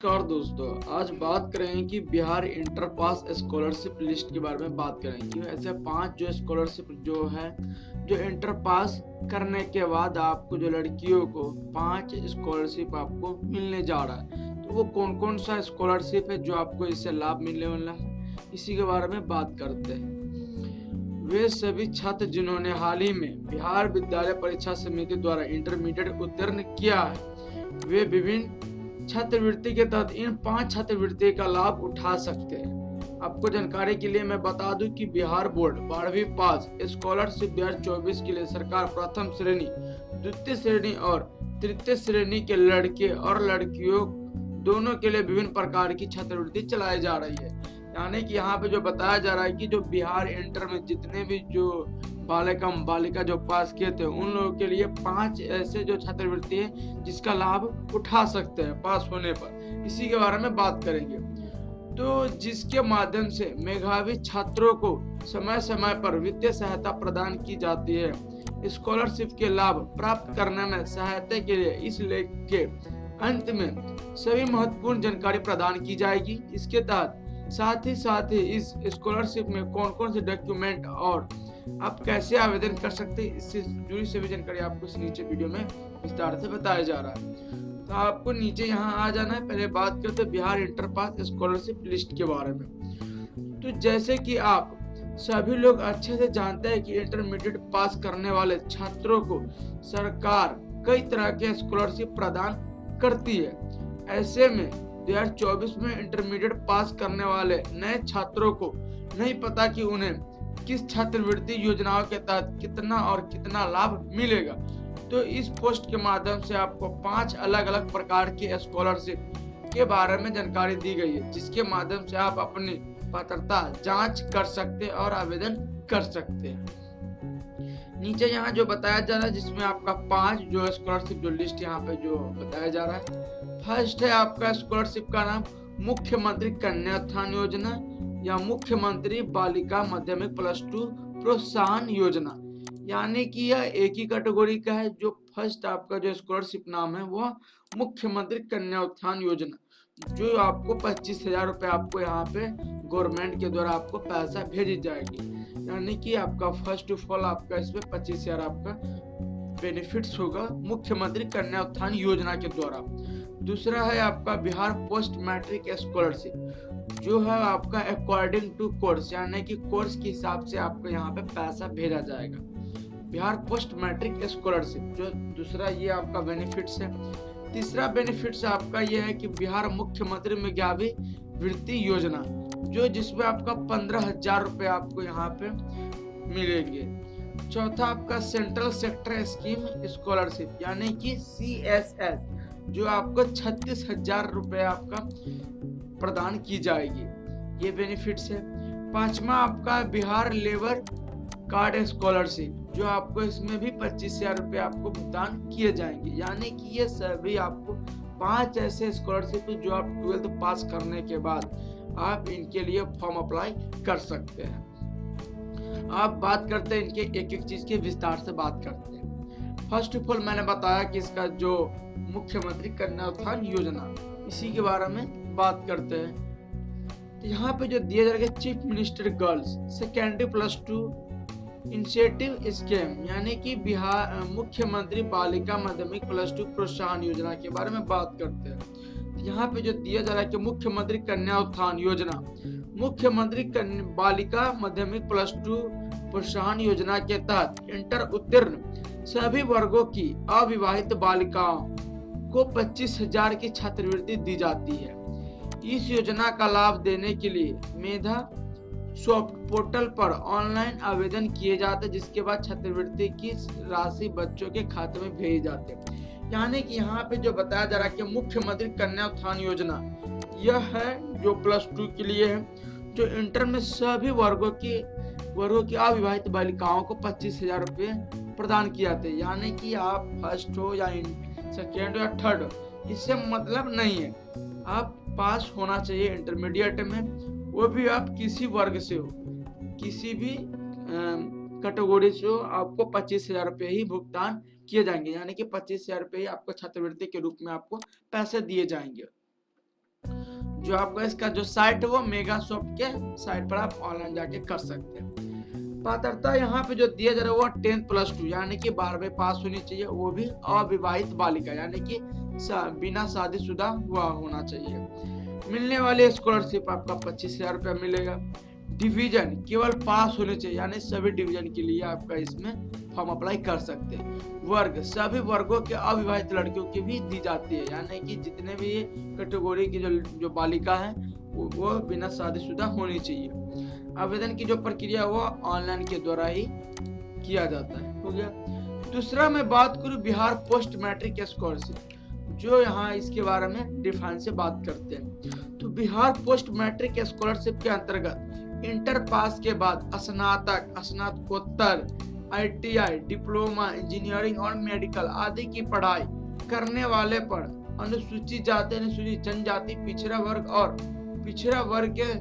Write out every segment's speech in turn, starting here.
नमस्कार दोस्तों, आज बात करेंगे कि Bihar inter pass scholarship list के बारे में बात करेंगे। ऐसे 5 जो स्कॉलरशिप जो इंटर पास करने के बाद आपको जो लड़कियों को 5 स्कॉलरशिप आपको मिलने जा रहा है। तो वो कौन कौन सा स्कॉलरशिप है जो आपको इससे लाभ मिलने वाला है, इसी के बारे में बात करते हैं। वे सभी छात्र जिन्होंने हाल ही में बिहार विद्यालय परीक्षा समिति द्वारा इंटरमीडिएट उत्तीर्ण किया है, वे विभिन्न छात्रवृत्ति के तहत इन 5 छात्रवृत्ति का लाभ उठा सकते हैं। आपको जानकारी के लिए मैं बता दूं कि बिहार बोर्ड 12वीं पास स्कॉलरशिप 2024 के लिए सरकार प्रथम श्रेणी, द्वितीय श्रेणी और तृतीय श्रेणी के लड़के और लड़कियों दोनों के लिए विभिन्न प्रकार की छात्रवृत्ति चलाई जा रही है। यानी कि यहाँ पे जो बताया जा रहा है कि जो बिहार इंटर में जितने भी जो बालिका जो पास किए थे उन लोगों के लिए 5 ऐसे जो छात्रवृत्ति है जिसका लाभ उठा सकते हैं पास होने पर। इसी के बारे में बात करेंगे। तो जिसके माध्यम से मेधावी छात्रों को समय समय पर वित्तीय सहायता प्रदान की जाती है। स्कॉलरशिप के लाभ प्राप्त करने में सहायता के लिए इस लेख के अंत में सभी महत्वपूर्ण जानकारी प्रदान की जाएगी। इसके तहत साथ ही इस स्कॉलरशिप में कौन कौन से डॉक्यूमेंट और आप कैसे आवेदन कर सकते हैं, इससे जुड़ी सभी जानकारी आपको इस नीचे वीडियो में विस्तार से बताया जा रहा है। तो आपको नीचे यहाँ आ जाना है। पहले बात करते हैं Bihar inter pass scholarship list के बारे में। तो जैसे कि आप सभी लोग अच्छे से जानते हैं कि इंटरमीडिएट पास करने वाले छात्रों को सरकार कई तरह के स्कॉलरशिप प्रदान करती है। ऐसे में 2024 में इंटरमीडिएट पास करने वाले नए छात्रों को नहीं पता कि उन्हें किस छात्रवृत्ति योजनाओं के तहत कितना लाभ मिलेगा। तो इस पोस्ट के माध्यम से आपको 5 अलग अलग प्रकार के स्कॉलरशिप के बारे में जानकारी दी गई है, जिसके माध्यम से आप अपनी पात्रता जांच कर सकते और आवेदन कर सकते हैं। नीचे यहाँ जो बताया जा रहा है, जिसमें आपका 5 जो स्कॉलरशिप जो लिस्ट यहाँ पे जो बताया जा रहा है। फर्स्ट है आपका स्कॉलरशिप का नाम मुख्यमंत्री कन्या उत्थान योजना या मुख्यमंत्री बालिका माध्यमिक +2 प्रोत्साहन योजना। यानी कि यह एक ही कैटेगरी का है। जो फर्स्ट आपका जो स्कॉलरशिप नाम है वह मुख्यमंत्री कन्या उत्थान योजना, जो आपको 25,000 रुपए आपको यहाँ पे गवर्नमेंट के द्वारा आपको पैसा भेजी जाएगी। यानी कि आपका फर्स्ट ऑफ ऑल आपका इसमें 25,000 आपका बेनिफिट्स होगा मुख्यमंत्री कन्या उत्थान योजना के द्वारा। दूसरा है आपका बिहार पोस्ट मैट्रिक स्कॉलरशिप, जो है आपका अकॉर्डिंग टू कोर्स, यानी कि कोर्स के हिसाब से आपको यहाँ पे पैसा भेजा जाएगा। बिहार पोस्ट मैट्रिक स्कॉलरशिप जो दूसरा ये आपका बेनिफिट्स है। तीसरा बेनिफिट्स आपका ये है कि बिहार मुख्यमंत्री मेधावी वृत्ति योजना, जो जिसमें आपका 15,000 रुपए आपको यहाँ पे मिलेंगे। चौथा आपका सेंट्रल सेक्टर स्कीम स्कॉलरशिप, यानी कि CSS, जो आपको 36,000 रुपए आपका प्रदान की जाएगी। ये बेनिफिट्स है। पांचवा आपका बिहार लेबर कार्ड स्कॉलरशिप, जो आपको इसमें भी 25,000 रुपए आपको भुगतान किए जाएंगे। यानी कि ये सभी आपको 5 ऐसे स्कॉलरशिप जो आप 12th पास करने के बाद आप इनके लिए फॉर्म अप्लाई कर सकते हैं। आप बात करते हैं इनके एक एक चीज के विस्तार से बात करते हैं। फर्स्ट ऑफ ऑल मैंने बताया कि इसका जो मुख्यमंत्री कन्या उत्थान योजना, इसी के बारे में बात करते हैं। तो यहाँ पे जो दिया जाएगा chief minister girls secondary +2 initiative scheme, यानी कि बिहार मुख्यमंत्री बालिका माध्यमिक +2 प्रोत्साहन योजना के बारे में बात करते हैं। तो यहाँ पे जो दिया जा रहा है कि मुख्यमंत्री कन्या उत्थान योजना, मुख्यमंत्री बालिका माध्यमिक +2 प्रोत्साहन योजना के तहत इंटर उत्तीर्ण सभी वर्गों की अविवाहित बालिकाओं को 25,000 की छात्रवृत्ति दी जाती है। इस योजना का लाभ देने के लिए मेधा सॉफ्ट पोर्टल पर ऑनलाइन आवेदन किए जाते हैं, जिसके बाद छात्रवृत्ति की राशि बच्चों के खाते में भेजी जाती है। यानी कि यहाँ पे जो बताया जा रहा है कि मुख्यमंत्री कन्या उत्थान योजना यह है जो +2 के लिए है, जो इंटर में सभी वर्गों की अविवाहित बालिकाओं को 25,000 रुपए प्रदान किए जाते हैं। यानी कि आप फर्स्ट हो या सेकेंड हो या थर्ड हो, इससे मतलब नहीं है। आप पास होना चाहिए इंटरमीडिएट में, वो भी आप किसी वर्ग से हो, किसी भी कैटेगरी से हो, आपको 25,000 रुपए ही भुगतान किए जाएंगे। यानी कि 25,000 रुपए ही आपको छात्रवृत्ति के रूप में आपको पैसे दिए जाएंगे। जो आपका इसका जो साइट है वो मेगासॉफ्ट के साइट पर आप ऑनलाइन जाके कर सकते हैं। पात्रता यहाँ पे जो दिया जा रहा है वो 10+2 यानी कि 12वीं पास होनी चाहिए, वो भी अविवाहित बालिका यानी कि बिना शादीशुदा हुआ होना चाहिए। मिलने वाली स्कॉलरशिप आपका 25,000 रुपया मिलेगा। डिवीजन केवल पास होने चाहिए यानी सभी डिवीजन के लिए आपका इसमें फॉर्म अप्लाई कर सकते हैं। वर्ग सभी वर्गों के अविवाहित लड़कियों की भी दी जाती है यानी कि जितने भी कैटेगरी की जो बालिका है वो बिना शादीशुदा होनी चाहिए। आवेदन की जो प्रक्रिया वो ऑनलाइन के द्वारा ही किया जाता है। हो गया। दूसरा मैं बात करूं बिहार पोस्ट मैट्रिक स्कॉलरशिप, जो यहाँ इसके बारे में डिफाइन से बात करते हैं। तो बिहार पोस्ट मैट्रिक स्कॉलरशिप के अंतर्गत इंटर पास के बाद स्नातक, स्नातकोत्तर, ITI, डिप्लोमा, इंजीनियरिंग और मेडिकल आदि की पढ़ाई करने वाले पर अनुसूचित जाति, अनुसूचित जनजाति, पिछड़ा वर्ग और पिछड़ा वर्ग के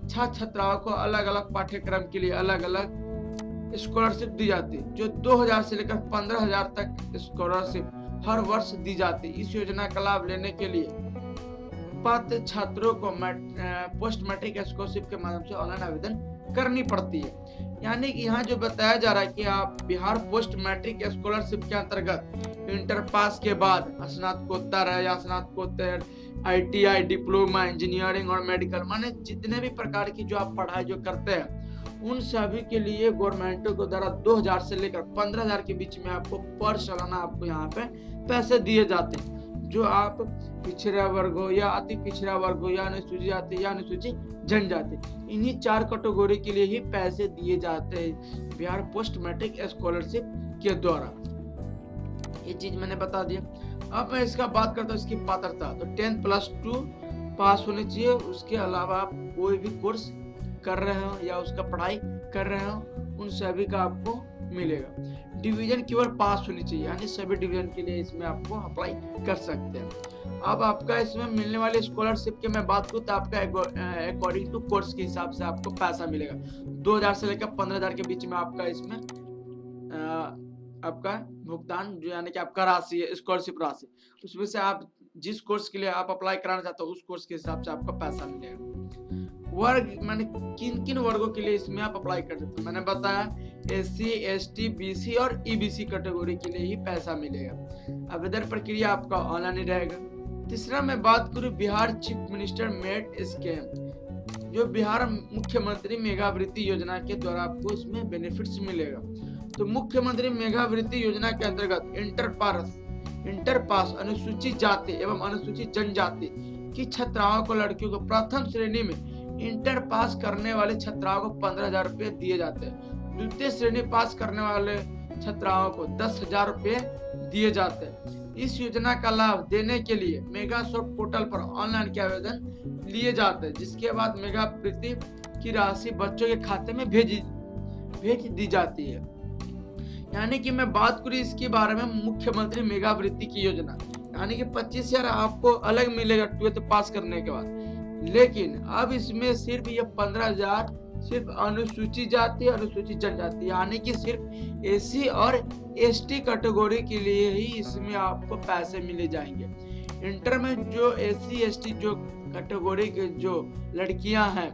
छात्र छात्राओं को अलग अलग पाठ्यक्रम के लिए अलग अलग स्कॉलरशिप दी जाती है, जो 2,000 से लेकर 15,000 तक स्कॉलरशिप हर वर्ष दी जाती है। इस योजना का लाभ लेने के लिए पात्र छात्रों को पोस्ट मैट्रिक स्कॉलरशिप के माध्यम से ऑनलाइन आवेदन करनी पड़ती है। यानी कि यहाँ जो बताया जा रहा है कि आप बिहार पोस्ट मैट्रिक स्कॉलरशिप के अंतर्गत इंटर पास के बाद स्नातकोत्तर है या स्नातकोत्तर, ITI, डिप्लोमा, इंजीनियरिंग और मेडिकल माने जितने भी प्रकार की जो आप पढ़ाई जो करते हैं उन सभी के लिए गवर्नमेंट को द्वारा 2,000 से लेकर 15,000 के बीच में आपको पर सालाना आपको यहाँ पे पैसे दिए जाते हैं। जो आप पिछड़ा वर्ग हो या अति पिछड़ा वर्ग हो या अनुसूचित जाति या अनुसूचित जनजाति, इन्हीं 4 कैटेगरी के लिए ही पैसे दिए जाते हैं बिहार पोस्ट मैट्रिक स्कॉलरशिप के द्वारा। ये चीज मैंने बता दिया। अब मैं इसका बात करता हूँ इसकी पात्रता। तो 10+2 पास होनी चाहिए। उसके अलावा आप कोई भी कोर्स कर रहे हो या उसका पढ़ाई कर रहे हो उन सभी का आपको मिलेगा। डिवीजन केवल पास होनी चाहिए यानी सभी डिवीजन के लिए इसमें आपको अप्लाई कर सकते हैं। अब आपका इसमें मिलने वाली स्कॉलरशिप की मैं बात करूँ तो आपका अकॉर्डिंग टू कोर्स के हिसाब से आपको पैसा मिलेगा। 2,000 से लेकर 15,000 के बीच में आपका इसमें आपका भुगतान जो यानी कि आपका राशि है स्कॉलरशिप राशि, उसमें से आप जिस कोर्स के लिए आप अप्लाई कराना चाहते हो उस कोर्स के हिसाब से आपका पैसा मिलेगा। वर्ग माने किन किन वर्गों के लिए इसमें आप अप्लाई कर सकते हो, मैंने बताया SC, ST, BC और EBC कैटेगरी के लिए ही पैसा मिलेगा। आवेदन प्रक्रिया आपका ऑनलाइन ही रहेगा। तीसरा मैं बात करूं Bihar chief minister merit scheme, जो बिहार मुख्यमंत्री मेगावृत्ति योजना के द्वारा आपको इसमें बेनिफिट्स मिलेगा। तो मुख्यमंत्री मेगावृत्ति योजना के अंतर्गत इंटर पास अनुसूचित जाति एवं अनुसूचित जनजाति की छात्राओं को लड़कियों को प्रथम श्रेणी में इंटर पास करने वाले छात्राओं को 15,000 रुपए दिए जाते हैं। द्वितीय श्रेणी पास करने वाले छात्राओं को 10,000 रुपए दिए जाते हैं। इस योजना का लाभ देने के लिए मेगासॉफ्ट पोर्टल पर ऑनलाइन के आवेदन लिए जाते हैं, जिसके बाद मेगावृत्ति की राशि बच्चों के खाते में भेज दी जाती है। यानी कि मैं बात करूँ इसके बारे में मुख्यमंत्री मेगावृत्ति की योजना, यानी कि 25,000 आपको अलग मिलेगा 12th पास करने के बाद, लेकिन अब इसमें सिर्फ ये 15,000 सिर्फ अनुसूचित जाति अनुसूचित जनजाति यानी कि सिर्फ SC और ST कैटेगरी के लिए ही इसमें आपको पैसे मिले जाएंगे। इंटर में जो SC ST जो कैटेगरी के जो लड़कियां हैं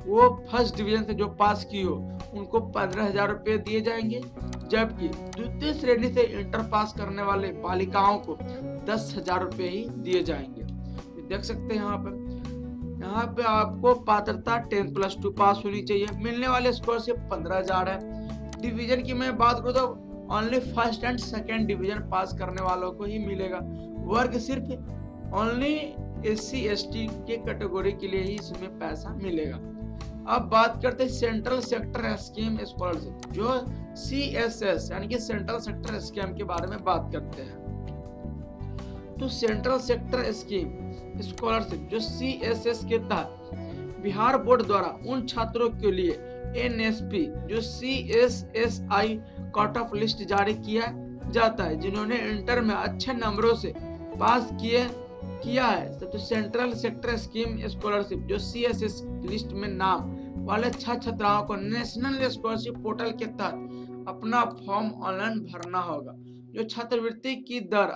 वो फर्स्ट डिवीजन से जो पास की हो उनको 15,000 रुपए दिए जाएंगे, जबकि द्वितीय श्रेणी से इंटर पास करने वाले बालिकाओं को 10,000 रुपए ही दिए जाएंगे। देख सकते हैं यहाँ पे आपको पात्रता 10+2 पास होनी चाहिए। मिलने वाले स्कॉलरशिप 15,000 है। डिवीजन की मैं बात करूँ तो only first and second division pass करने वालों को ही मिलेगा। वर्ग सिर्फ ओनली SC ST के कैटेगरी के लिए ही इसमें पैसा मिलेगा। अब बात करते हैं सेंट्रल सेक्टर स्कीम स्कॉलरशिप, जो CSS यानी कि सेंट्रल सेक्टर स्कीम के बारे में बात करते हैं। तो सेंट्रल सेक्टर स्कीम स्कॉलरशिप जो CSS के तहत बिहार बोर्ड द्वारा उन छात्रों के लिए NSP जो CSSI कट ऑफ लिस्ट जारी किया जाता है जिन्होंने इंटर में अच्छे नंबरों से पास किया है। तो सेंट्रल सेक्टर स्कीम स्कॉलरशिप जो CSS लिस्ट में नाम वाले छात्राओं को नेशनल स्कॉलरशिप पोर्टल के तहत अपना फॉर्म ऑनलाइन भरना होगा। जो छात्रवृत्ति की दर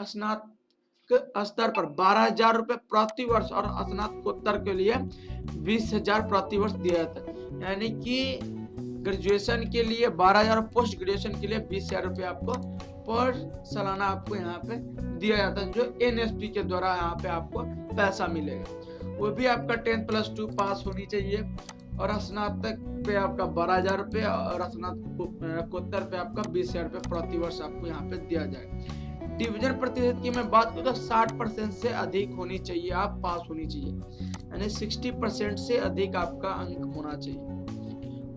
स्नातक स्तर पर 12,000 रुपए प्रति वर्ष और स्नातकोत्तर के लिए 20,000 प्रति वर्ष दिया जाता है। यानी कि ग्रेजुएशन के लिए 12,000 और पोस्ट ग्रेजुएशन के लिए 20,000 रुपये आपको पर सालाना आपको यहाँ पे दिया जाता है, जो NSP के द्वारा यहाँ पे आपको पैसा मिलेगा। वो भी आपका 10+2 पास होनी चाहिए और स्नातक पे आपका 12,000 रुपये और स्नातकोत्तर पे आपका 20,000 रुपये प्रति वर्ष आपको यहाँ पे दिया जाएगा। डिवीजन प्रतिशत की मैं बात करूँ तो 60% से अधिक होनी चाहिए, आप पास होनी चाहिए, यानी 60% से अधिक आपका अंक होना चाहिए।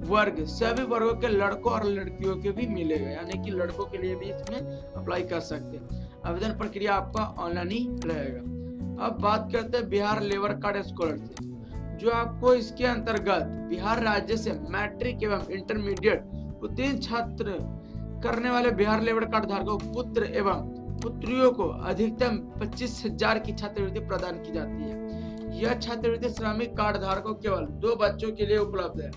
वर्ग सभी वर्गों के लड़कों और लड़कियों के भी मिलेगा, यानी कि लड़कों के लिए भी इसमें अप्लाई कर सकते हैं। आवेदन प्रक्रिया आपका ऑनलाइन ही रहेगा। अब बात करते हैं बिहार लेबर कार्ड स्कॉलरशिप, जो आपको इसके अंतर्गत बिहार राज्य से मैट्रिक एवं इंटरमीडिएट उत्तीर्ण छात्र करने वाले बिहार लेबर कार्ड धारकों पुत्र एवं पुत्रियों को अधिकतम 25,000 की छात्रवृत्ति प्रदान की जाती है। यह छात्रवृत्ति श्रमिक कार्ड धारकों केवल 2 बच्चों के लिए उपलब्ध है।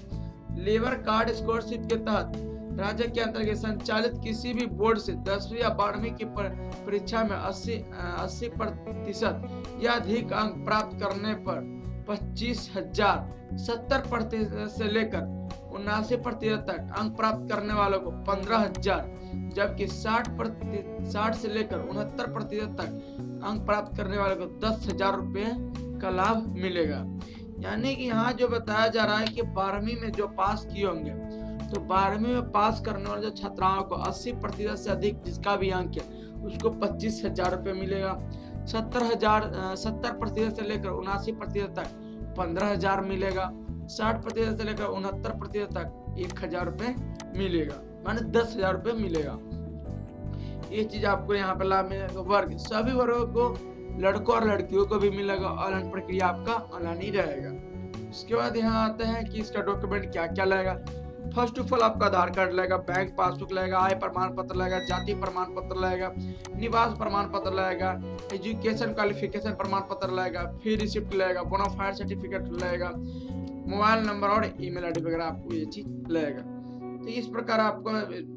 लेबर कार्ड स्कॉलरशिप के तहत राज्य के अंतर्गत संचालित किसी भी बोर्ड से 10वीं या 12वीं की परीक्षा में 80% या अधिक अंक प्राप्त करने पर 25,000, 70% से लेकर 79% तक अंक प्राप्त करने वालों को 15,000, जबकि 60 से लेकर 69% तक अंक प्राप्त करने वालों को 10,000 रुपये का लाभ मिलेगा। यानी कि यहाँ जो बताया जा रहा है कि 12वीं में जो पास किए होंगे, तो 12वीं में पास करने वाले जो छात्राओं को 80% से अधिक जिसका भी अंक है उसको 25,000 रुपये मिलेगा। 70% से लेकर 79% तक 15,000 मिलेगा। 60% से लेकर 69% तक 1,000 रुपये मिलेगा, माने 10,000 रुपये मिलेगा। ये चीज आपको यहाँ पे लाभ मिलेगा। वर्ग सभी वर्गों को लड़कों और लड़कियों को भी मिलेगा। ऑनलाइन प्रक्रिया आपका ऑनलाइन ही रहेगा। उसके बाद यहाँ आते हैं कि इसका डॉक्यूमेंट क्या क्या लगेगा। फर्स्ट ऑफ ऑल आपका आधार कार्ड लगेगा, बैंक पासबुक लगेगा, आय प्रमाण पत्र लगेगा, जाति प्रमाण पत्र लगेगा, निवास प्रमाण पत्र लगेगा, एजुकेशन क्वालिफिकेशन प्रमाण पत्र लगेगा, फी रिसिप्ट लगेगा, बोनाफाइड सर्टिफिकेट लगेगा, मोबाइल नंबर और ईमेल आईडी वगैरह आपको ये चीज लगेगा। तो इस प्रकार आपको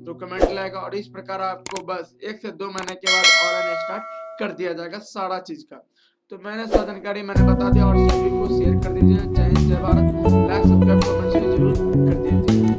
डॉक्यूमेंट लगेगा और इस प्रकार आपको बस 1 से 2 महीने के बाद ऑनलाइन स्टार्ट कर दिया जाएगा सारा चीज का। तो मैंने सारी जानकारी मैंने बता दिया और सभी को शेयर कर दीजिए। जय हिंद, जय भारत। लाइक सब्सक्राइब कमेंट जरूर कर दीजिए।